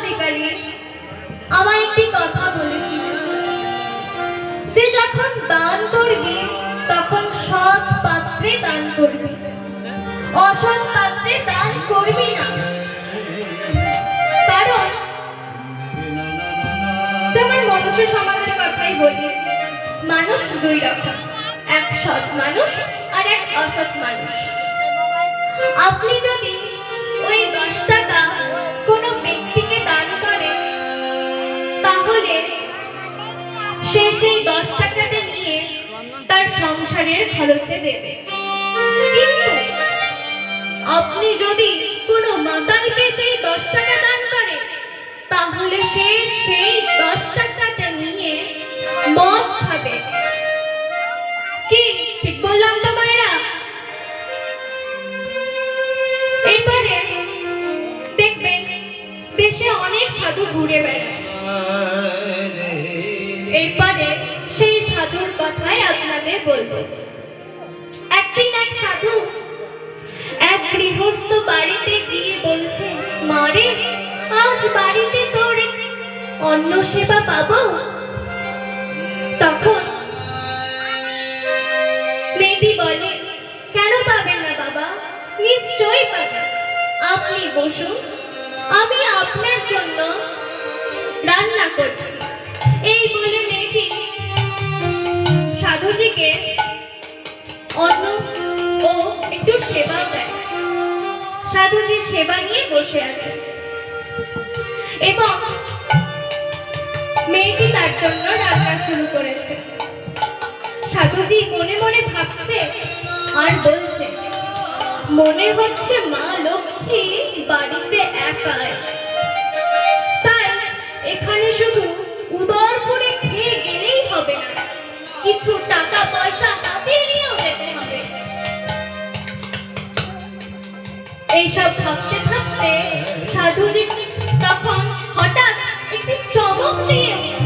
অধিকারী আমায় একটি কথা বলেছিল যে যখন দান করবি তখন সৎ পাত্রে দান করবি, অসৎ পাত্রে দান করবি না। কারণ যেমন মনুষ্য সমাজের কথাই বলি, মানুষ দুই রকম, এক সৎ মানুষ আর এক অসৎ মানুষ। আপনি যদি ওই 10 টাকা কোনো ব্যক্তিকে দান করেন তাহলে সে সেই 10 টাকাতে নিয়ে তার সংসারের খরচে দেবে। কিন্তু আপনি যদি কোনো মাতালকে সেই 10 টাকা দান করেন তাহলে সে সেই 10 টাকাটা নিয়ে মদ খাবে। কি ঠিক বললাম তো মায়েরা? এরপরে দেখবেন দেশে অনেক সাধু ঘুরে বেড়ায়। এরপরে সেই সাধুর কথাই আপনাদের বলবো। একদিন এক সাধু এক গৃহস্থ বাড়িতে গিয়ে বলছে, মারে আজ বাড়িতে তোর অন্ন সেবা পাবো? তখন মেয়েটি বলে, কেন পাবেন না বাবা, নিশ্চয়ই পাবেন, আপনি বসুন, আমি আপনার জন্য রান্না করছি। এই বলে মেয়েটি সাধুজিকে অন্ন ও একটু সেবা দেয়। সাধুজি সেবা নিয়ে বসে আছে এবং মেয়েটি তার জন্য রান্না শুরু করেছে। সাধুজি মনে মনে ভাবছে আর বলছে, মনে হচ্ছে মা লক্ষ্মী বাড়িতে একাই, তাই এখানে শুধু